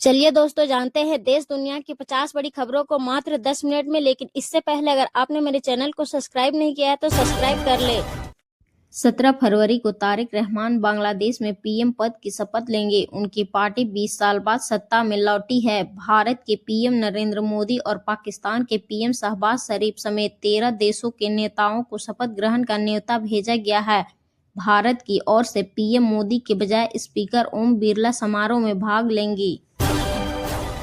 चलिए दोस्तों, जानते हैं देश दुनिया की 50 बड़ी खबरों को मात्र 10 मिनट में। लेकिन इससे पहले अगर आपने मेरे चैनल को सब्सक्राइब नहीं किया है तो सब्सक्राइब कर ले। 17 फरवरी को तारिक रहमान बांग्लादेश में पीएम पद की शपथ लेंगे। उनकी पार्टी 20 साल बाद सत्ता में लौटी है। भारत के पीएम नरेंद्र मोदी और पाकिस्तान के पीएम शहबाज शरीफ समेत 13 देशों के नेताओं को शपथ ग्रहण का न्योता भेजा गया है। भारत की ओर से पीएम मोदी के बजाय स्पीकर ओम बिरला समारोह में भाग लेंगी।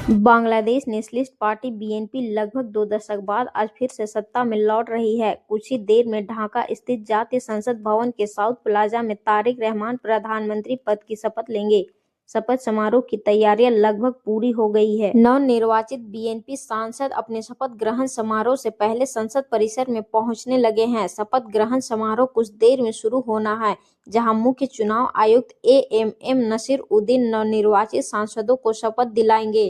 बांग्लादेश नेशनलिस्ट पार्टी बीएनपी लगभग 2 दशक बाद आज फिर से सत्ता में लौट रही है। कुछ ही देर में ढाका स्थित जातीय संसद भवन के साउथ प्लाजा में तारिक रहमान प्रधानमंत्री पद की शपथ लेंगे। शपथ समारोह की तैयारियां लगभग पूरी हो गई है। नवनिर्वाचित बीएनपी सांसद अपने शपथ ग्रहण समारोह से पहले संसद परिसर में पहुंचने लगे हैं। शपथ ग्रहण समारोह कुछ देर में शुरू होना है, जहां मुख्य चुनाव आयुक्त एएमएम नसीर उद्दीन नवनिर्वाचित सांसदों को शपथ दिलाएंगे।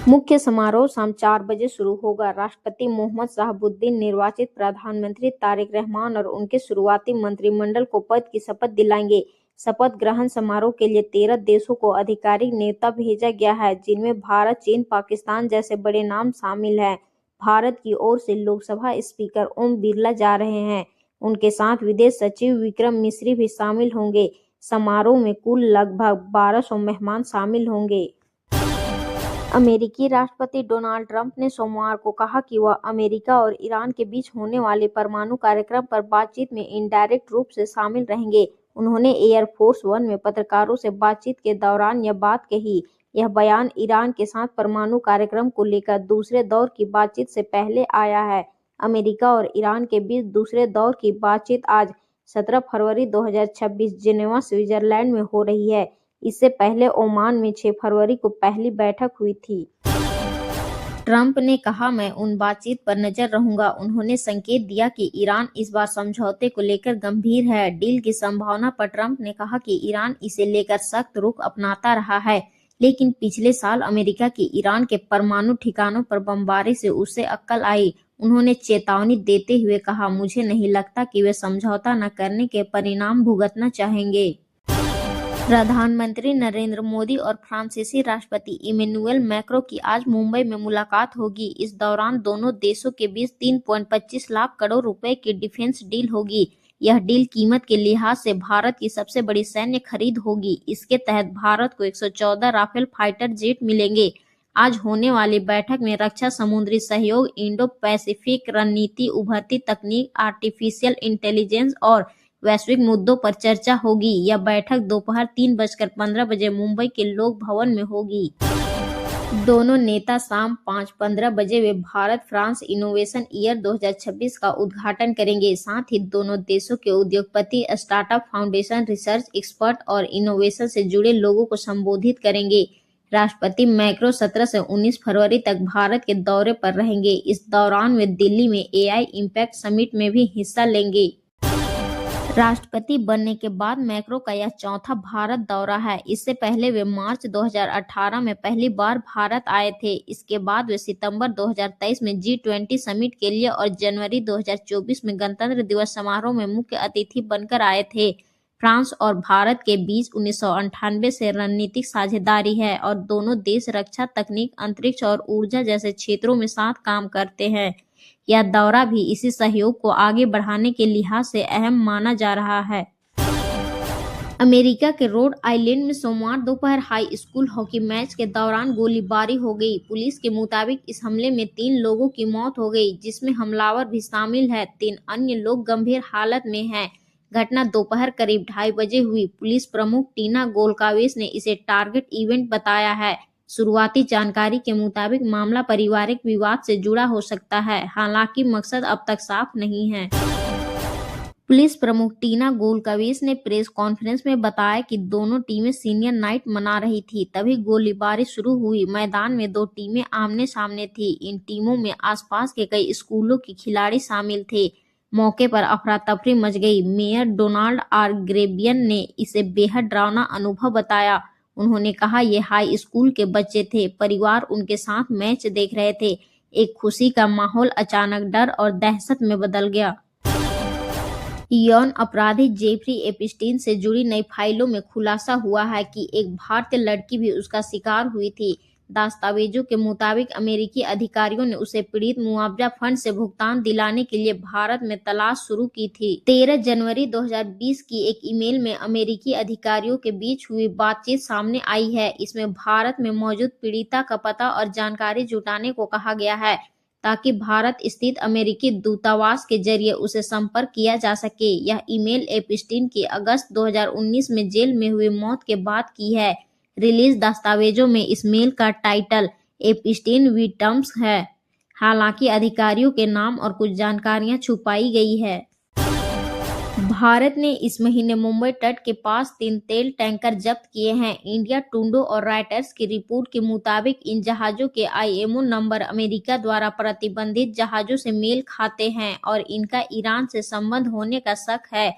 मुख्य समारोह शाम 4 बजे शुरू होगा। राष्ट्रपति मोहम्मद शहाबुद्दीन निर्वाचित प्रधानमंत्री तारिक रहमान और उनके शुरुआती मंत्रिमंडल को पद की शपथ दिलाएंगे। शपथ ग्रहण समारोह के लिए 13 देशों को आधिकारिक न्योता भेजा गया है, जिनमें भारत, चीन, पाकिस्तान जैसे बड़े नाम शामिल हैं। भारत की ओर से लोकसभा स्पीकर ओम बिरला जा रहे हैं। उनके साथ विदेश सचिव विक्रम मिस्री भी शामिल होंगे। समारोह में कुल लगभग 1200 मेहमान शामिल होंगे। अमेरिकी राष्ट्रपति डोनाल्ड ट्रंप ने सोमवार को कहा कि वह अमेरिका और ईरान के बीच होने वाले परमाणु कार्यक्रम पर बातचीत में इनडायरेक्ट रूप से शामिल रहेंगे। उन्होंने एयरफोर्स वन में पत्रकारों से बातचीत के दौरान यह बात कही। यह बयान ईरान के साथ परमाणु कार्यक्रम को लेकर दूसरे दौर की बातचीत से पहले आया है। अमेरिका और ईरान के बीच दूसरे दौर की बातचीत आज 17 फरवरी 2026 जिनेवा, स्विट्जरलैंड में हो रही है। इससे पहले ओमान में 6 फरवरी को पहली बैठक हुई थी। ट्रंप ने कहा, मैं उन बातचीत पर नजर रहूंगा। उन्होंने संकेत दिया कि ईरान इस बार समझौते को लेकर गंभीर है। डील की संभावना पर ट्रंप ने कहा कि ईरान इसे लेकर सख्त रुख अपनाता रहा है, लेकिन पिछले साल अमेरिका की ईरान के परमाणु ठिकानों पर बमबारी से उसे अक्ल आई। उन्होंने चेतावनी देते हुए कहा, मुझे नहीं लगता कि वे समझौता न करने के परिणाम भुगतना चाहेंगे। प्रधानमंत्री नरेंद्र मोदी और फ्रांसीसी राष्ट्रपति इमैनुअल मैक्रों की आज मुंबई में मुलाकात होगी। इस दौरान दोनों देशों के बीच 3.25 लाख करोड़ रुपए की डिफेंस डील होगी। यह डील कीमत के लिहाज से भारत की सबसे बड़ी सैन्य खरीद होगी। इसके तहत भारत को 114 राफेल फाइटर जेट मिलेंगे। आज होने वाली बैठक में रक्षा, समुद्री सहयोग, इंडो पैसिफिक रणनीति, उभरती तकनीक, आर्टिफिशियल इंटेलिजेंस और वैश्विक मुद्दों पर चर्चा होगी। यह बैठक दोपहर 3:15 मुंबई के लोक भवन में होगी। दोनों नेता शाम 5:15 बजे वे भारत फ्रांस इनोवेशन ईयर 2026 का उद्घाटन करेंगे। साथ ही दोनों देशों के उद्योगपति, स्टार्टअप, फाउंडेशन, रिसर्च एक्सपर्ट और इनोवेशन से जुड़े लोगों को संबोधित करेंगे। राष्ट्रपति मैक्रो 17 से 19 फरवरी तक भारत के दौरे पर रहेंगे। इस दौरान वे दिल्ली में एआई इम्पैक्ट समिट में भी हिस्सा लेंगे। राष्ट्रपति बनने के बाद मैक्रो का यह चौथा भारत दौरा है। इससे पहले वे मार्च 2018 में पहली बार भारत आए थे। इसके बाद वे सितंबर 2023 में G20 समिट के लिए और जनवरी 2024 में गणतंत्र दिवस समारोह में मुख्य अतिथि बनकर आए थे। फ्रांस और भारत के बीच 1998 से रणनीतिक साझेदारी है और दोनों देश रक्षा, तकनीक, अंतरिक्ष और ऊर्जा जैसे क्षेत्रों में साथ काम करते हैं। यह दौरा भी इसी सहयोग को आगे बढ़ाने के लिहाज से अहम माना जा रहा है। अमेरिका के रोड आइलैंड में सोमवार दोपहर हाई स्कूल हॉकी मैच के दौरान गोलीबारी हो गई। पुलिस के मुताबिक इस हमले में 3 लोगों की मौत हो गई, जिसमें हमलावर भी शामिल है। 3 अन्य लोग गंभीर हालत में हैं। घटना दोपहर करीब 2:30 बजे हुई। पुलिस प्रमुख टीना गोलकावेस ने इसे टारगेट इवेंट बताया है। शुरुआती जानकारी के मुताबिक मामला पारिवारिक विवाद से जुड़ा हो सकता है, हालांकि मकसद अब तक साफ नहीं है। पुलिस प्रमुख टीना गोलकावेस ने प्रेस कॉन्फ्रेंस में बताया कि दोनों टीमें सीनियर नाइट मना रही थी, तभी गोलीबारी शुरू हुई। मैदान में 2 टीमें आमने सामने थी। इन टीमों में आसपास के कई स्कूलों के खिलाड़ी शामिल थे। मौके पर अफरा तफरी मच गई। मेयर डोनाल्ड आर ग्रेबियन ने इसे बेहद डरावना अनुभव बताया। उन्होंने कहा, ये हाई स्कूल के बच्चे थे, परिवार उनके साथ मैच देख रहे थे। एक खुशी का माहौल अचानक डर और दहशत में बदल गया। यौन अपराधी जेफरी एप्स्टीन से जुड़ी नई फाइलों में खुलासा हुआ है कि एक भारतीय लड़की भी उसका शिकार हुई थी। दस्तावेजों के मुताबिक अमेरिकी अधिकारियों ने उसे पीड़ित मुआवजा फंड से भुगतान दिलाने के लिए भारत में तलाश शुरू की थी। 13 जनवरी 2020 की एक ईमेल में अमेरिकी अधिकारियों के बीच हुई बातचीत सामने आई है। इसमें भारत में मौजूद पीड़िता का पता और जानकारी जुटाने को कहा गया है ताकि भारत स्थित अमेरिकी दूतावास के जरिए उसे संपर्क किया जा सके। यह ईमेल एप्स्टीन की अगस्त 2019 में जेल में हुई मौत के बाद की है। रिलीज दस्तावेजों में इस मेल का टाइटल एप्स्टीन विक्टिम्स है। हालांकि अधिकारियों के नाम और कुछ जानकारियां छुपाई गई है। भारत ने इस महीने मुंबई तट के पास 3 तेल टैंकर जब्त किए हैं। इंडिया टुडे और रॉयटर्स की रिपोर्ट के मुताबिक इन जहाजों के आईएमओ नंबर अमेरिका द्वारा प्रतिबंधित जहाजों से मेल खाते हैं और इनका ईरान से संबंध होने का शक है।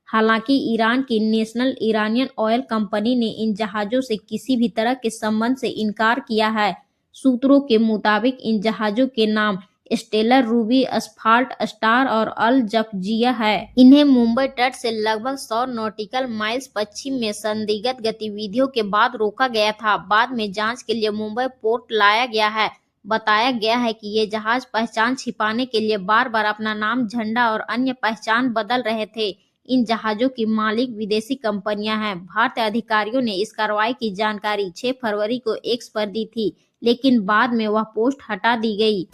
हालांकि ईरान की नेशनल इरानियन ऑयल कंपनी ने इन जहाजों से किसी भी तरह के संबंध से इनकार किया है। सूत्रों के मुताबिक इन जहाजों के नाम स्टेलर, रूबी, असफाल्ट, स्टार और अल जफजिया है। इन्हें मुंबई तट से लगभग 100 नॉटिकल माइल्स पश्चिम में संदिग्ध गतिविधियों के बाद रोका गया था। बाद में जांच के लिए मुंबई पोर्ट लाया गया है। बताया गया है कि ये जहाज पहचान छिपाने के लिए बार बार अपना नाम, झंडा और अन्य पहचान बदल रहे थे। इन जहाजों की मालिक विदेशी कंपनियां हैं। भारतीय अधिकारियों ने इस कार्रवाई की जानकारी 6 फरवरी को एक्स पर दी थी, लेकिन बाद में वह पोस्ट हटा दी गई।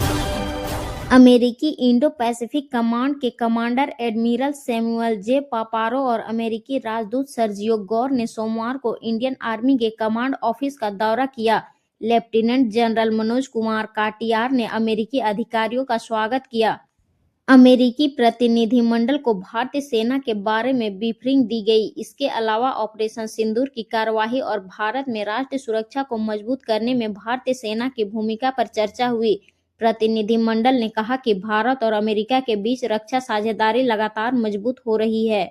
अमेरिकी इंडो पैसिफिक कमांड के कमांडर एडमिरल सैमुअल जे पापारो और अमेरिकी राजदूत सर्जियो गौर ने सोमवार को इंडियन आर्मी के कमांड ऑफिस का दौरा किया। लेफ्टिनेंट जनरल मनोज कुमार काटियार ने अमेरिकी अधिकारियों का स्वागत किया। अमेरिकी प्रतिनिधिमंडल को भारतीय सेना के बारे में ब्रीफिंग दी गई। इसके अलावा ऑपरेशन सिंदूर की कार्यवाही और भारत में राष्ट्रीय सुरक्षा को मजबूत करने में भारतीय सेना की भूमिका पर चर्चा हुई। प्रतिनिधिमंडल ने कहा कि भारत और अमेरिका के बीच रक्षा साझेदारी लगातार मजबूत हो रही है।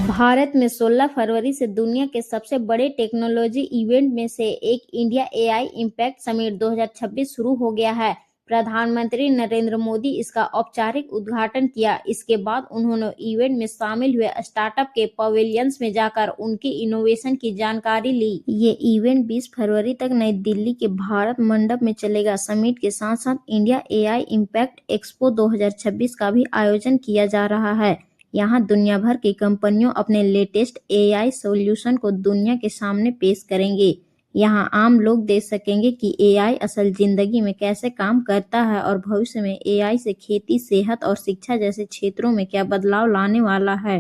भारत में 16 फरवरी से दुनिया के सबसे बड़े टेक्नोलॉजी इवेंट में से एक इंडिया एआई इम्पैक्ट समिट 2026 शुरू हो गया है। प्रधानमंत्री नरेंद्र मोदी इसका औपचारिक उद्घाटन किया। इसके बाद उन्होंने इवेंट में शामिल हुए स्टार्टअप के पवेलियंस में जाकर उनकी इनोवेशन की जानकारी ली। ये इवेंट 20 फरवरी तक नई दिल्ली के भारत मंडप में चलेगा। समिट के साथ साथ इंडिया एआई इम्पैक्ट एक्सपो 2026 का भी आयोजन किया जा रहा है। यहाँ दुनिया भर की कंपनियों अपने लेटेस्ट एआई सॉल्यूशन को दुनिया के सामने पेश करेंगे। यहाँ आम लोग देख सकेंगे कि एआई असल जिंदगी में कैसे काम करता है और भविष्य में एआई से खेती, सेहत और शिक्षा जैसे क्षेत्रों में क्या बदलाव लाने वाला है।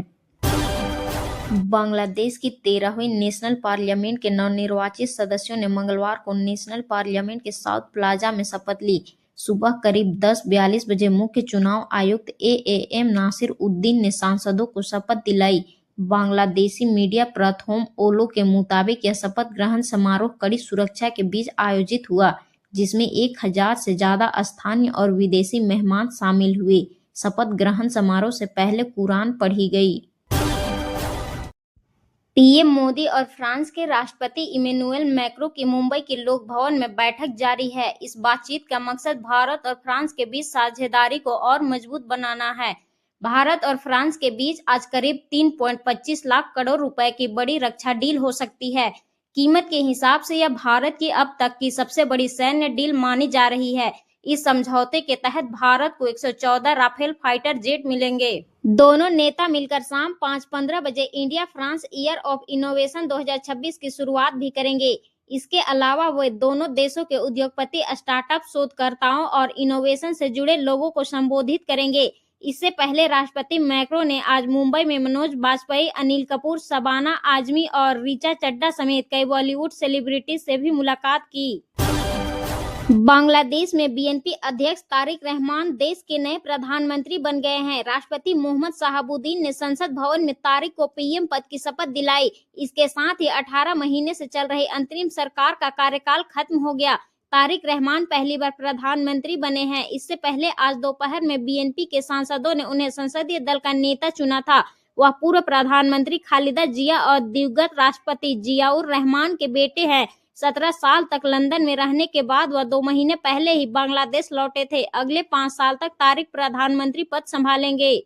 बांग्लादेश की 13वीं नेशनल पार्लियामेंट के नवनिर्वाचित सदस्यों ने मंगलवार को नेशनल पार्लियामेंट के साउथ प्लाजा में शपथ ली। सुबह करीब 10:42 बजे मुख्य चुनाव आयुक्त एएम नासिर उद्दीन ने सांसदों को शपथ दिलाई। बांग्लादेशी मीडिया प्रोथोम ओलो के मुताबिक यह शपथ ग्रहण समारोह कड़ी सुरक्षा के बीच आयोजित हुआ, जिसमें 1000 से ज्यादा स्थानीय और विदेशी मेहमान शामिल हुए। शपथ ग्रहण समारोह से पहले कुरान पढ़ी गई। पीएम मोदी और फ्रांस के राष्ट्रपति इमैनुएल मैक्रों की मुंबई के लोक भवन में बैठक जारी है। इस बातचीत का मकसद भारत और फ्रांस के बीच साझेदारी को और मजबूत बनाना है। भारत और फ्रांस के बीच आज करीब 3.25 लाख करोड़ रुपए की बड़ी रक्षा डील हो सकती है। कीमत के हिसाब से यह भारत की अब तक की सबसे बड़ी सैन्य डील मानी जा रही है। इस समझौते के तहत भारत को 114 राफेल फाइटर जेट मिलेंगे। दोनों नेता मिलकर शाम 5:15 बजे India France year of innovation 2026 की शुरुआत भी करेंगे। इसके अलावा वे दोनों देशों के उद्योगपति, स्टार्टअप, शोधकर्ताओं और इनोवेशन से जुड़े लोगों को संबोधित करेंगे। इससे पहले राष्ट्रपति मैक्रो ने आज मुंबई में मनोज बाजपेयी, अनिल कपूर, शबाना आजमी और ऋचा चड्ढा समेत कई बॉलीवुड सेलिब्रिटीज से भी मुलाकात की। बांग्लादेश में बीएनपी अध्यक्ष तारिक रहमान देश के नए प्रधानमंत्री बन गए हैं। राष्ट्रपति मोहम्मद शहाबुद्दीन ने संसद भवन में तारिक को पीएम पद की शपथ दिलाई। इसके साथ ही 18 महीने से चल रही अंतरिम सरकार का कार्यकाल खत्म हो गया। तारिक रहमान पहली बार प्रधानमंत्री बने हैं। इससे पहले आज दोपहर में बीएनपी के सांसदों ने उन्हें संसदीय दल का नेता चुना था। वह पूर्व प्रधानमंत्री खालिदा जिया और दिवंगत राष्ट्रपति जियाउर रहमान के बेटे हैं। 17 साल तक लंदन में रहने के बाद वह 2 महीने पहले ही बांग्लादेश लौटे थे। अगले 5 साल तक तारिक प्रधानमंत्री पद संभालेंगे।